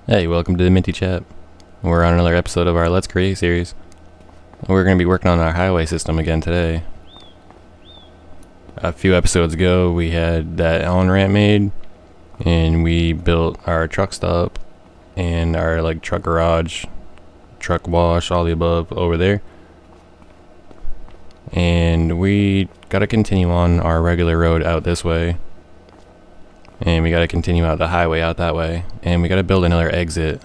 Hey, welcome to the Minty Chat. We're on another episode of our Let's Create series. We're going to be working on our highway system again today. A few episodes ago, we had that Allen ramp made, and we built our truck stop and our truck garage, truck wash, all the above over there. And we got to continue on our regular road out this way. And we got to continue out the highway out that way. And we got to build another exit.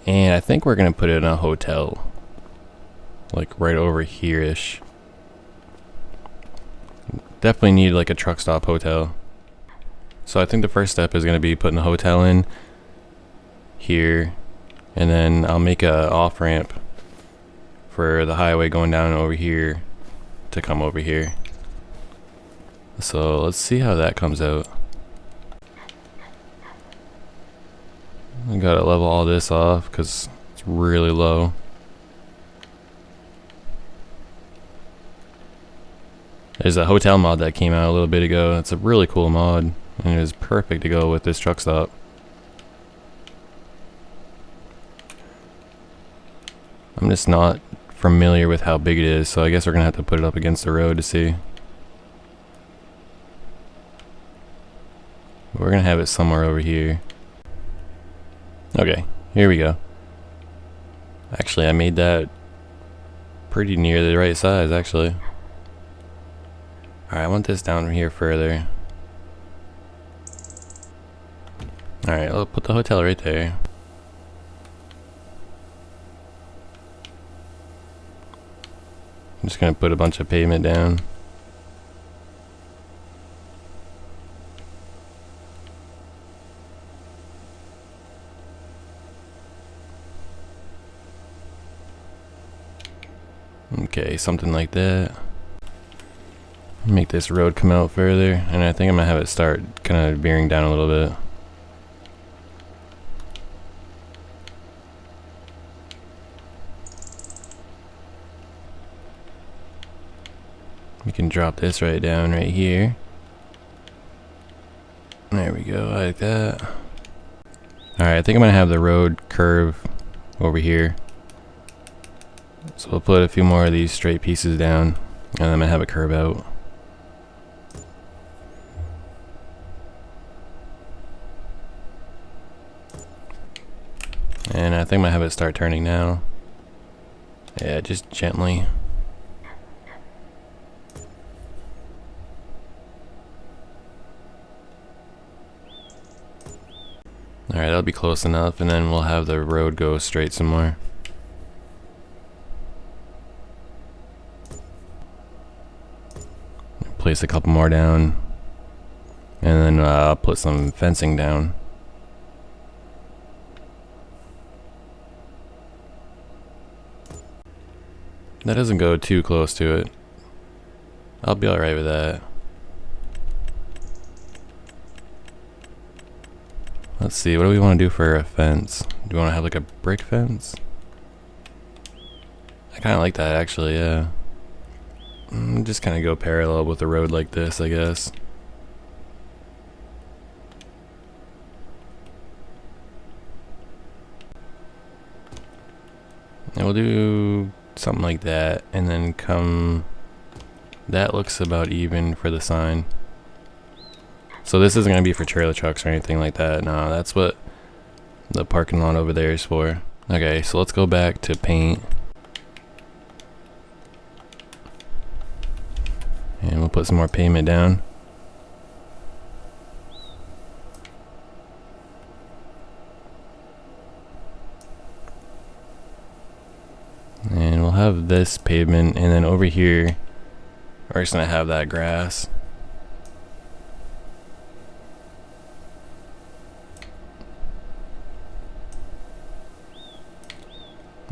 And I think we're going to put it in a hotel. Like right over here-ish. Definitely need like a truck stop hotel. So I think the first step is going to be putting a hotel in here. And then I'll make a off-ramp for the highway going down over here to come over here. So let's see how that comes out. I gotta level all this off because it's really low. There's a hotel mod that came out a little bit ago. It's a really cool mod, and it is perfect to go with this truck stop. I'm just not familiar with how big it is, so I guess we're gonna have to put it up against the road to see. We're gonna have it somewhere over here. Okay, here we go. Actually, I made that pretty near the right size, actually. Alright, I want this down here further. Alright, I'll put the hotel right there. I'm just gonna put a bunch of pavement down. Okay, something like that. Make this road come out further, and I think I'm gonna have it start kind of veering down a little bit. We can drop this right down right here. There we go, like that. Alright, I think I'm gonna have the road curve over here. So we'll put a few more of these straight pieces down, and then I'm gonna have it curve out. And I think I'm gonna have it start turning now. Yeah, just gently. Alright, that'll be close enough, and then we'll have the road go straight some more. Place a couple more down, and then I'll put some fencing down. That doesn't go too close to it. I'll be alright with that. Let's see, what do we want to do for a fence? Do we want to have like a brick fence? I kind of like that actually, yeah. Just kind of go parallel with the road like this, I guess. And we'll do something like that, and then come... That looks about even for the sign. So this isn't going to be for trailer trucks or anything like that. No, that's what the parking lot over there is for. Okay, so let's go back to paint. And we'll put some more pavement down. And we'll have this pavement, and then over here, we're just gonna have that grass.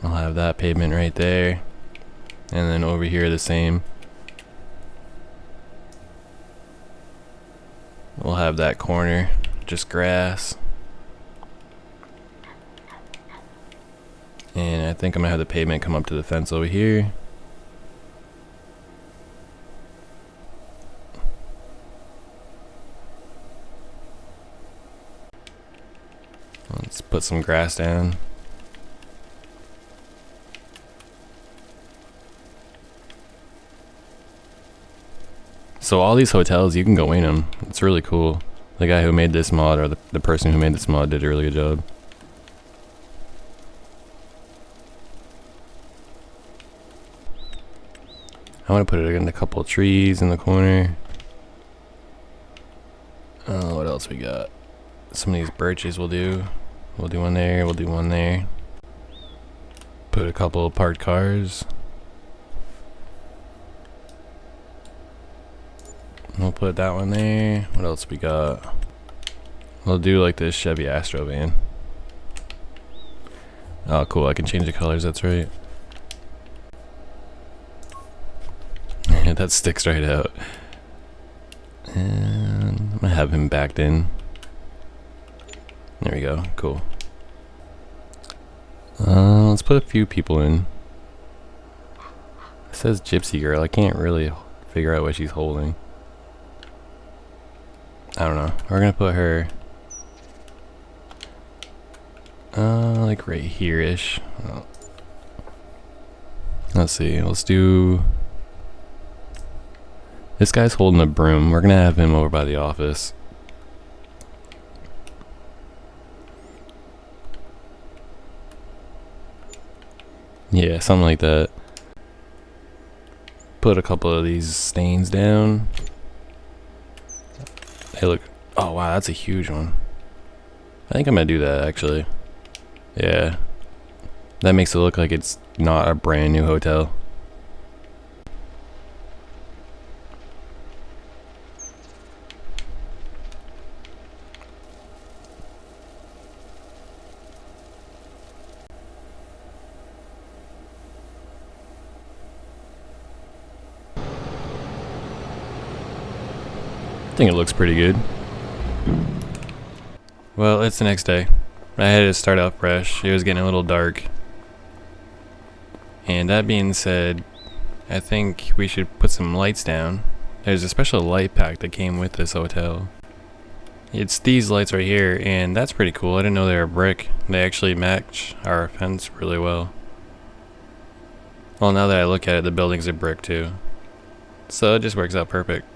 I'll have that pavement right there. And then over here the same. We'll have that corner, just grass. And I think I'm gonna have the pavement come up to the fence over here. Let's put some grass down. So all these hotels, you can go in them. It's really cool. The guy who made this mod, or the person who made this mod, did a really good job. I want to put it in a couple of trees in the corner. What else we got? Some of these birches will do. We'll do one there, we'll do one there. Put a couple of parked cars. We'll put that one there. What else we got? We'll do like this Chevy Astro van. Oh cool, I can change the colors, that's right. That sticks right out. And I'm gonna have him backed in. There we go, cool. Let's put a few people in. It says Gypsy Girl, I can't really figure out what she's holding. I don't know, we're gonna put her like right here-ish. Let's see, let's do... This guy's holding a broom. We're gonna have him over by the office. Yeah, something like that. Put a couple of these stains down. They look... Oh wow, that's a huge one. I think I'm gonna do that actually. Yeah. That makes it look like it's not a brand new hotel. I think it looks pretty good. Well, it's the next day. I had to start out fresh. It was getting a little dark. And that being said, I think we should put some lights down. There's a special light pack that came with this hotel. It's these lights right here, and that's pretty cool. I didn't know they were brick. They actually match our fence really well. Well, now that I look at it, the buildings are brick too. So it just works out perfect.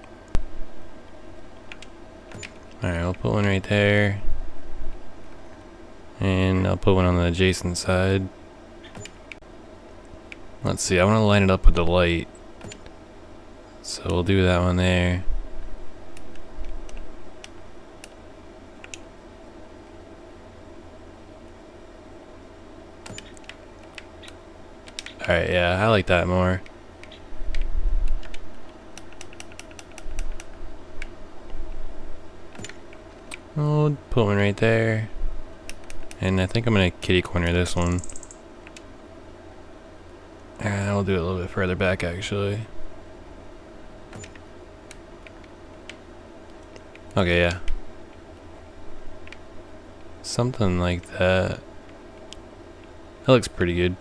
Alright, I'll put one right there. And I'll put one on the adjacent side. Let's see, I want to line it up with the light. So we'll do that one there. Alright, yeah, I like that more. I'll put one right there. And I think I'm gonna kitty corner this one. And I'll do it a little bit further back actually. Okay, yeah. Something like that. That looks pretty good.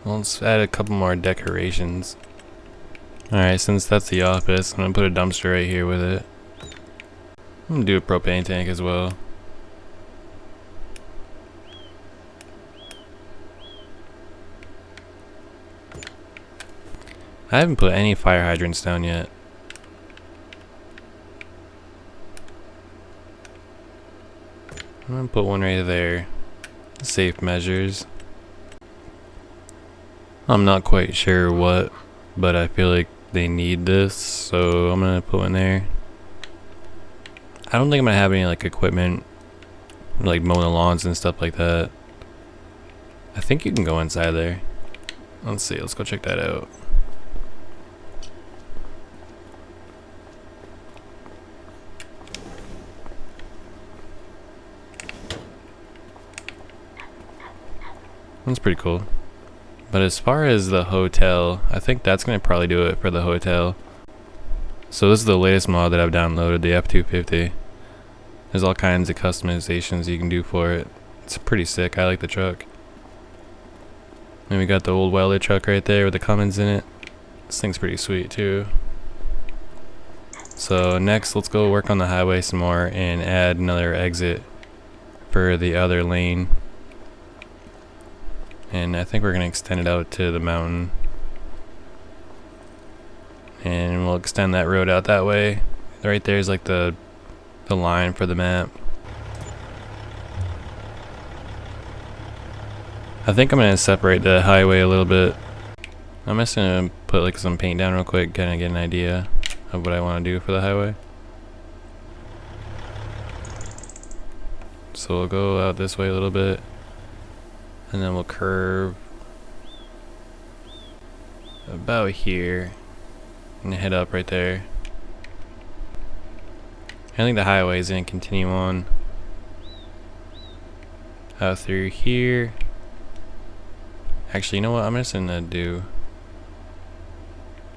Well, let's add a couple more decorations. Alright, since that's the office, I'm gonna put a dumpster right here with it. I'm gonna do a propane tank as well. I haven't put any fire hydrants down yet. I'm gonna put one right there. Safe measures. I'm not quite sure what, but I feel like they need this, so I'm gonna put one there. I don't think I'm gonna have any like equipment, like mowing the lawns and stuff like that. I think you can go inside there. Let's see, let's go check that out. That's pretty cool. But as far as the hotel, I think that's gonna probably do it for the hotel. So this is the latest mod that I've downloaded, the F250. There's all kinds of customizations you can do for it. It's pretty sick. I like the truck. And we got the old welder truck right there with the Cummins in it. This thing's pretty sweet too. So next, let's go work on the highway some more and add another exit for the other lane. And I think we're going to extend it out to the mountain. And we'll extend that road out that way. Right there is like the line for the map. I think I'm going to separate the highway a little bit. I'm just going to put like some paint down real quick, kind of get an idea of what I want to do for the highway. So we'll go out this way a little bit, and then we'll curve about here and head up right there. I think the highway is going to continue on out through here. Actually, you know what? I'm just going to do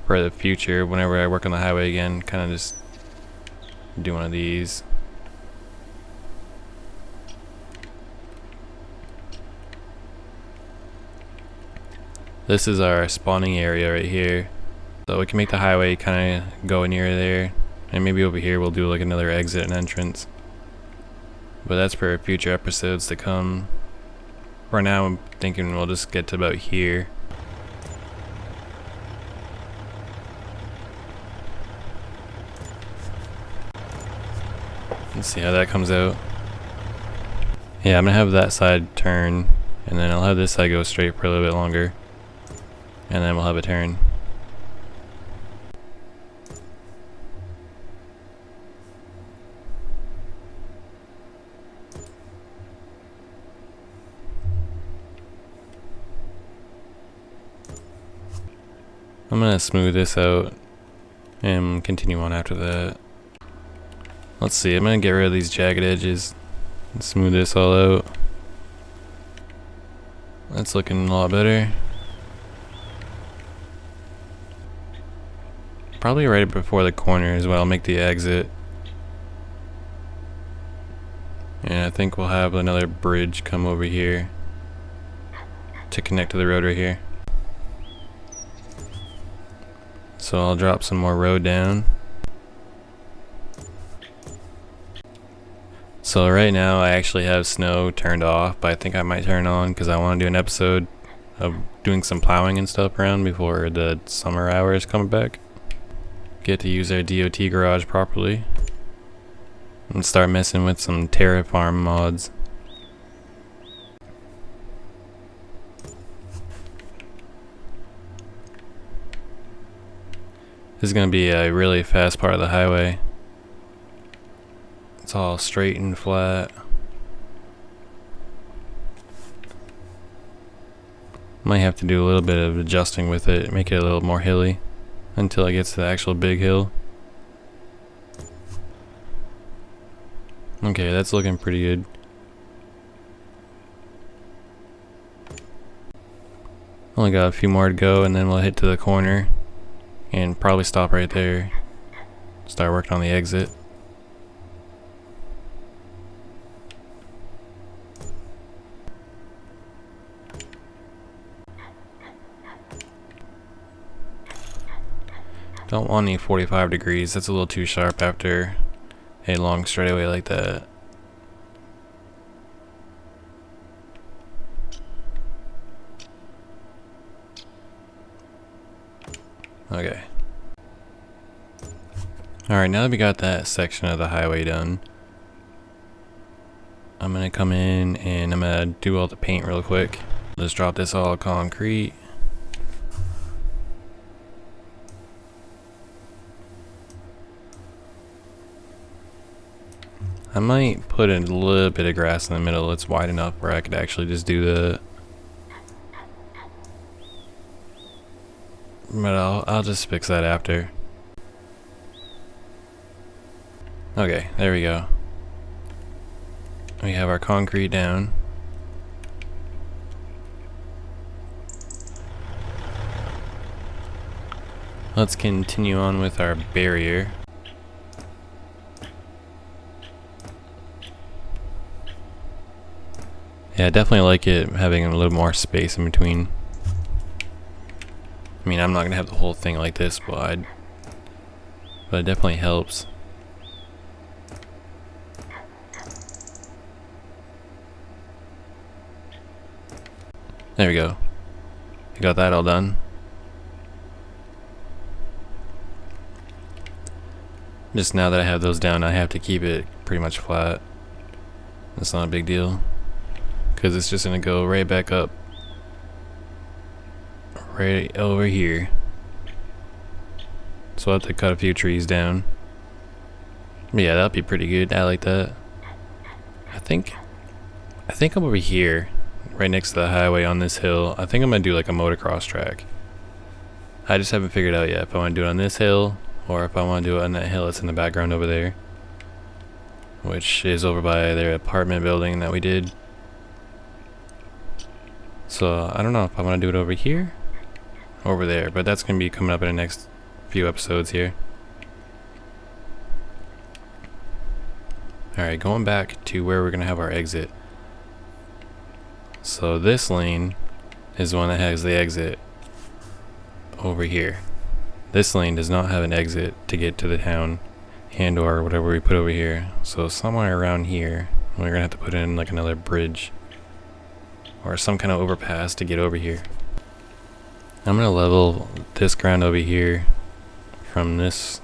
for the future, whenever I work on the highway again, kind of just do one of these. This is our spawning area right here. So we can make the highway kind of go near there. And maybe over here we'll do like another exit and entrance. But that's for future episodes to come. For now I'm thinking we'll just get to about here. Let's see how that comes out. Yeah, I'm gonna have that side turn, and then I'll have this side go straight for a little bit longer. And then we'll have a turn. I'm gonna smooth this out and continue on after that. Let's see, I'm gonna get rid of these jagged edges and smooth this all out. That's looking a lot better. Probably right before the corner is when I'll make the exit. And I think we'll have another bridge come over here to connect to the road right here. So I'll drop some more road down. So right now I actually have snow turned off, but I think I might turn on because I want to do an episode of doing some plowing and stuff around before the summer hours come back. Get to use our DOT garage properly and start messing with some Terraform mods. This is going to be a really fast part of the highway. It's all straight and flat. Might have to do a little bit of adjusting with it, make it a little more hilly until it gets to the actual big hill. Okay, that's looking pretty good. Only got a few more to go and then we'll hit to the corner and probably stop right there. Start working on the exit. Don't want any 45 degrees, that's a little too sharp after a long straightaway like that. Okay. Alright, now that we got that section of the highway done, I'm gonna come in and I'm gonna do all the paint real quick. Let's drop this all concrete. I might put a little bit of grass in the middle. It's wide enough where I could actually just do that. But I'll just fix that after. Okay, there we go. We have our concrete down. Let's continue on with our barrier. Yeah, I definitely like it having a little more space in between. I mean, I'm not gonna have the whole thing like this wide, but it definitely helps. There we go. I got that all done. Just now that I have those down, I have to keep it pretty much flat. That's not a big deal, because it's just gonna go right back up, right over here. So I'll have to cut a few trees down. But yeah, that'll be pretty good. I like that. I think I'm over here, right next to the highway on this hill. I think I'm gonna do like a motocross track. I just haven't figured out yet if I want to do it on this hill or if I want to do it on that hill that's in the background over there, which is over by their apartment building that we did. So I don't know if I want to do it over here or over there, but that's gonna be coming up in the next few episodes here. Alright, going back to where we're gonna have our exit. So this lane is the one that has the exit over here. This lane does not have an exit to get to the town and or whatever we put over here. So somewhere around here we're gonna have to put in like another bridge or some kind of overpass to get over here. I'm gonna level this ground over here from this.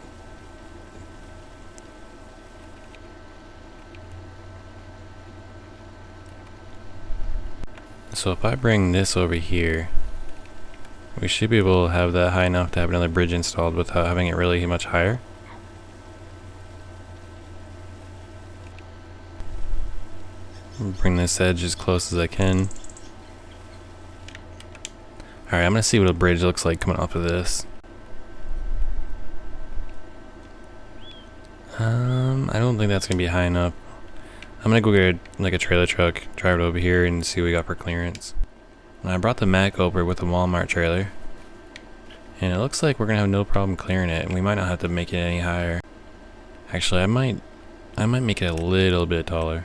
So if I bring this over here, we should be able to have that high enough to have another bridge installed without having it really much higher. Bring this edge as close as I can. Alright, I'm gonna see what a bridge looks like coming off of this. I don't think that's gonna be high enough. I'm gonna go get like a trailer truck, drive it over here and see what we got for clearance. And I brought the Mac over with the Walmart trailer, and it looks like we're gonna have no problem clearing it, and we might not have to make it any higher. Actually, I might make it a little bit taller.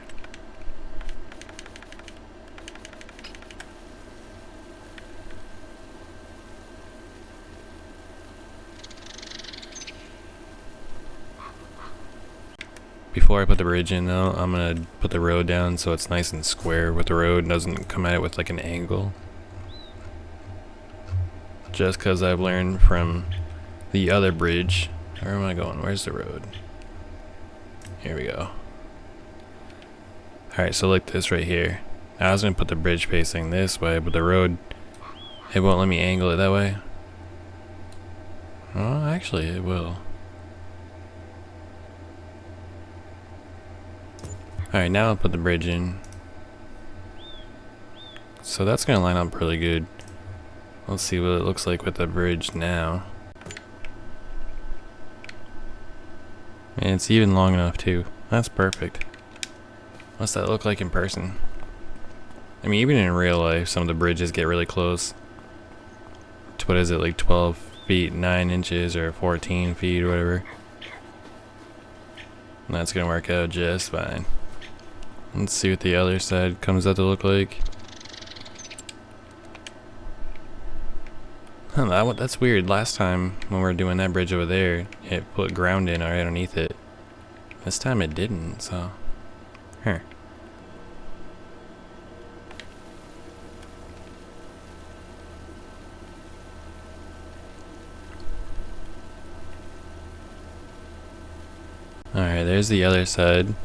Before I put the bridge in though, I'm gonna put the road down so it's nice and square with the road and doesn't come at it with like an angle. Just cause I've learned from the other bridge. Where am I going? Where's the road? Here we go. Alright, so look this right here. I was gonna put the bridge facing this way, but the road, it won't let me angle it that way. Oh, actually it will. Alright, now I'll put the bridge in. So that's gonna line up really good. Let's see what it looks like with the bridge now. And it's even long enough too. That's perfect. What's that look like in person? I mean, even in real life, some of the bridges get really close. To what is it, like 12 feet 9 inches or 14 feet or whatever. And that's gonna work out just fine. Let's see what the other side comes out to look like. Huh, that's weird. Last time when we were doing that bridge over there, it put ground in right underneath it. This time it didn't, so... Huh. Alright, there's the other side.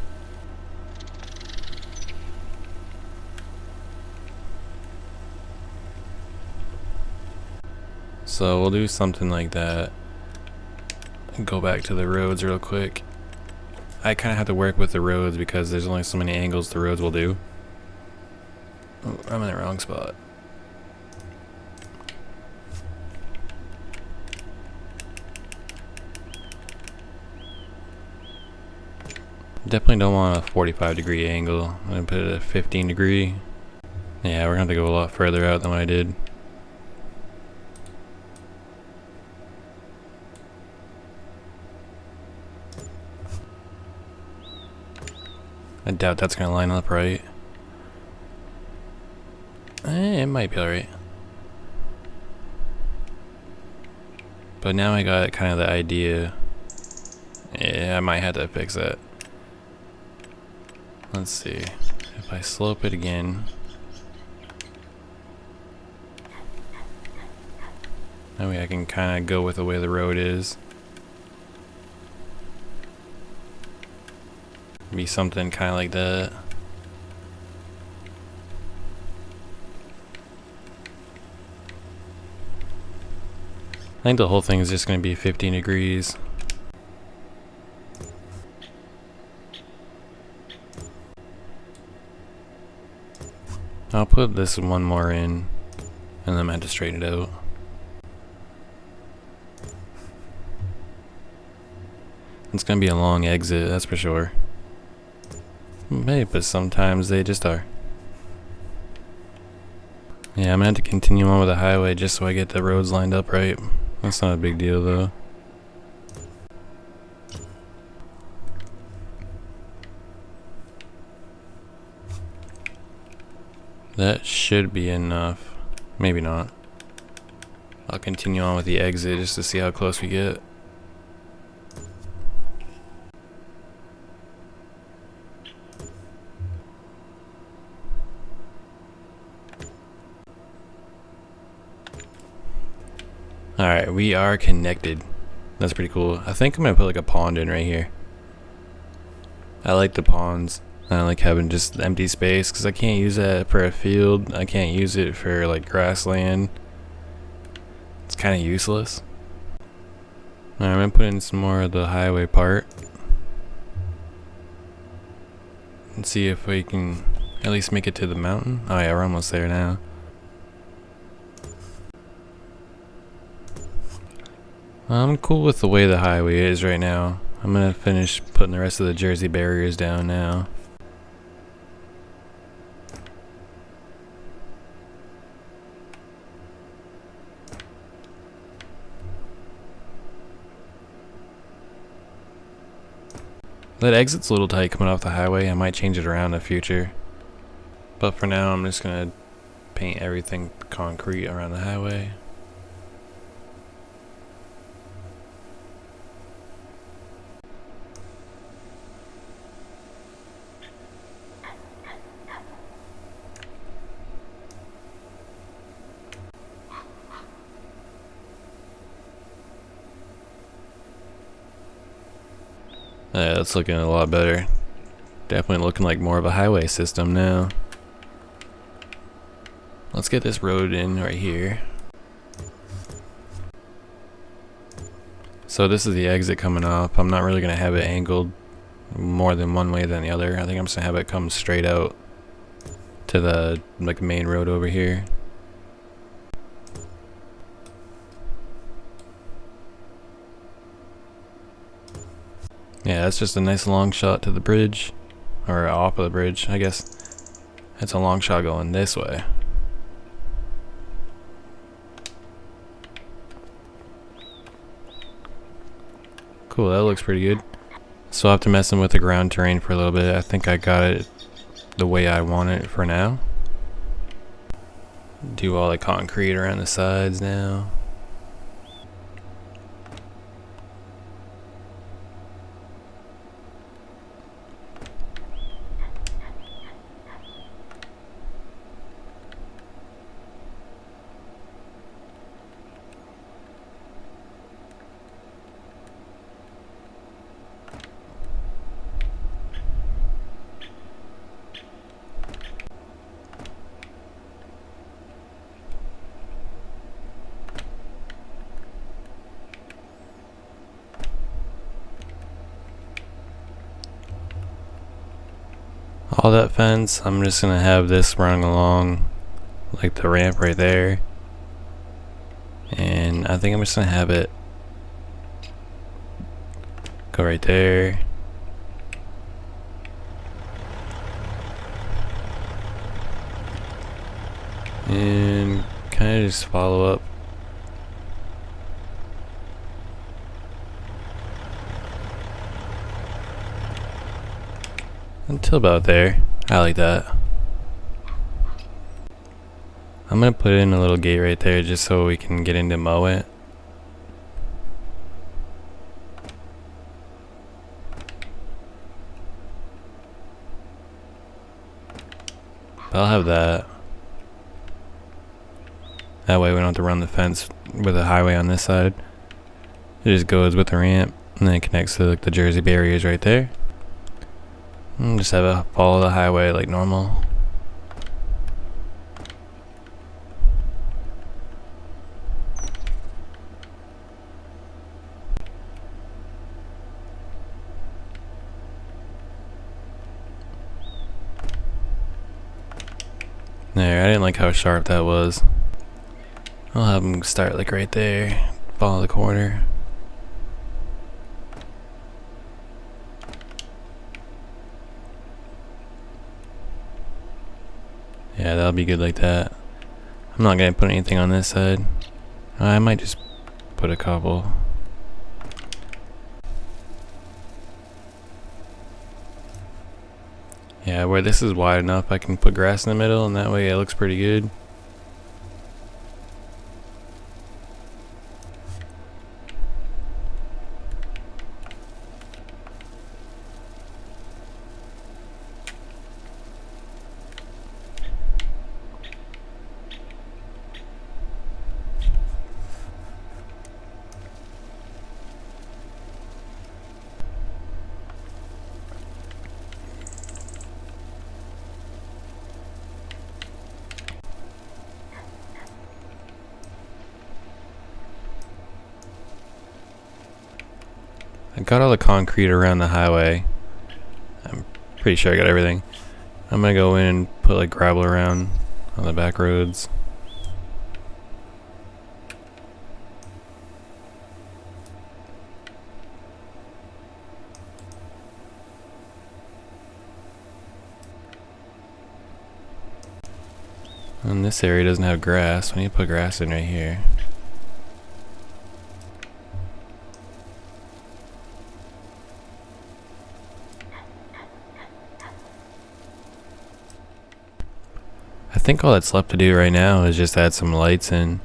So we'll do something like that. Go back to the roads real quick. I kind of have to work with the roads because there's only so many angles the roads will do. Oh, I'm in the wrong spot. Definitely don't want a 45-degree angle. I'm gonna put it at 15 degree. Yeah, we're gonna have to go a lot further out than what I did. I doubt that's gonna line up right. It might be alright. But now I got kind of the idea. Yeah, I might have to fix that. Let's see. If I slope it again. That way I can kind of go with the way the road is. Be something kind of like that. I think the whole thing is just going to be 15 degrees. I'll put this one more in, and then I'm going to have to straighten it out. It's going to be a long exit, that's for sure. Maybe, but sometimes they just are. Yeah, I'm going to have to continue on with the highway just so I get the roads lined up right. That's not a big deal though. That should be enough. Maybe not. I'll continue on with the exit just to see how close we get. Alright, we are connected. That's pretty cool. I think I'm gonna put like a pond in right here. I like the ponds. I like having just empty space because I can't use that for a field. I can't use it for like grassland. It's kind of useless. Alright, I'm gonna put in some more of the highway part. And see if we can at least make it to the mountain. Oh yeah, we're almost there now. I'm cool with the way the highway is right now. I'm gonna finish putting the rest of the Jersey barriers down now. That exit's a little tight coming off the highway. I might change it around in the future. But for now, I'm just gonna paint everything concrete around the highway. Yeah, that's looking a lot better. Definitely looking like more of a highway system now. Let's get this road in right here. So this is the exit coming off. I'm not really going to have it angled more than one way than the other. I think I'm just going to have it come straight out to the like main road over here. Yeah, that's just a nice long shot to the bridge, or off of the bridge. I guess it's a long shot going this way. Cool, that looks pretty good. So after messing with the ground terrain for a little bit, I think I got it the way I want it for now. Do all the concrete around the sides now. All that fence, I'm just gonna have this running along like the ramp right there, and I think I'm just gonna have it go right there, and kind of just follow up. Until about there. I like that. I'm gonna put in a little gate right there just so we can get in to mow it. I'll have that. That way we don't have to run the fence with a highway on this side. It just goes with the ramp and then it connects to like the Jersey barriers right there. And just have a follow the highway like normal. There, I didn't like how sharp that was. I'll have them start like right there, follow the corner. Yeah, that'll be good like that. I'm not gonna put anything on this side. I might just put a couple. Yeah, where this is wide enough, I can put grass in the middle, and that way it looks pretty good. I got all the concrete around the highway. I'm pretty sure I got everything. I'm gonna go in and put like gravel around on the back roads. And this area doesn't have grass. We need to put grass in right here. I think all that's left to do right now is just add some lights in.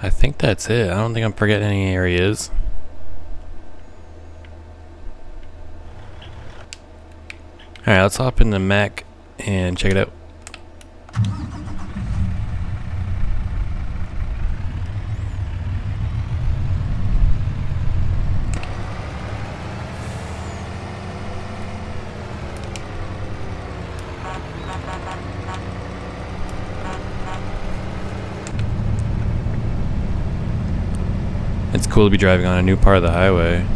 I think that's it. I don't think I'm forgetting any areas. Alright, let's hop in the Mac and check it out. It's cool to be driving on a new part of the highway.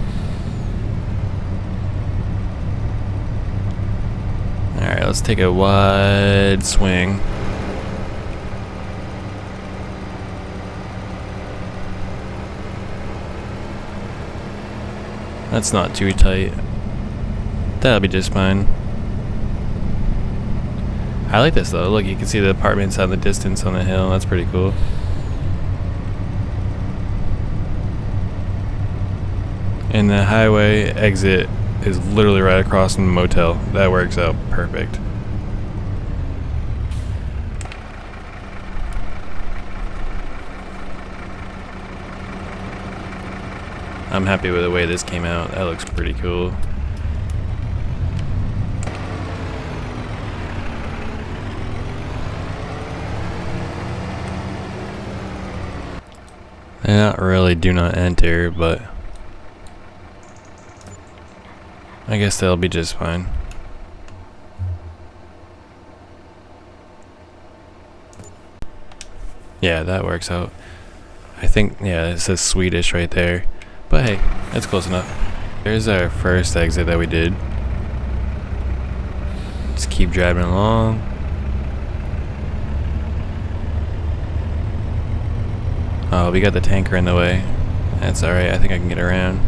Alright, let's take a wide swing. That's not too tight. That'll be just fine. I like this though. Look, you can see the apartments out in the distance on the hill. That's pretty cool. And the highway exit is literally right across from the motel. That works out perfect. I'm happy with the way this came out. That looks pretty cool. They're not really do not enter, but I guess they'll be just fine. Yeah, that works out. I think, yeah, it says Swedish right there. But hey, that's close enough. There's our first exit that we did. Just keep driving along. Oh, we got the tanker in the way. That's alright, I think I can get around.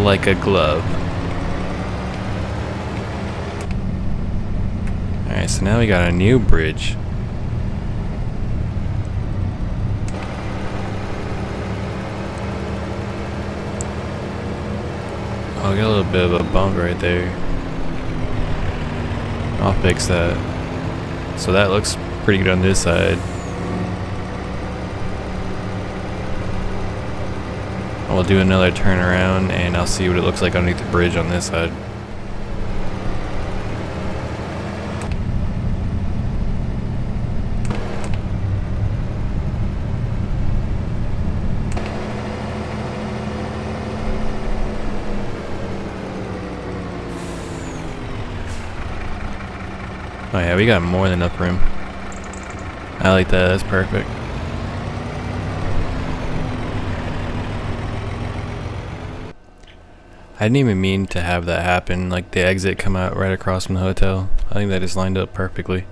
Like a glove. Alright, so now we got a new bridge. Oh, we got a little bit of a bump right there. I'll fix that. So that looks pretty good on this side. We'll do another turnaround and I'll see what it looks like underneath the bridge on this side. Oh yeah, we got more than enough room. I like that, that's perfect. I didn't even mean to have that happen, like the exit come out right across from the hotel. I think that just lined up perfectly.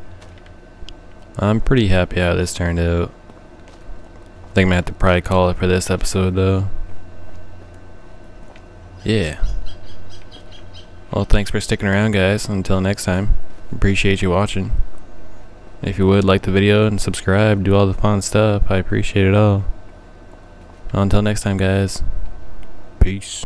I'm pretty happy how this turned out. I think I'm gonna have to probably call it for this episode though. Yeah. Well, thanks for sticking around, guys. Until next time. Appreciate you watching. If you would, like the video and subscribe, do all the fun stuff. I appreciate it all. Until next time, guys. Peace.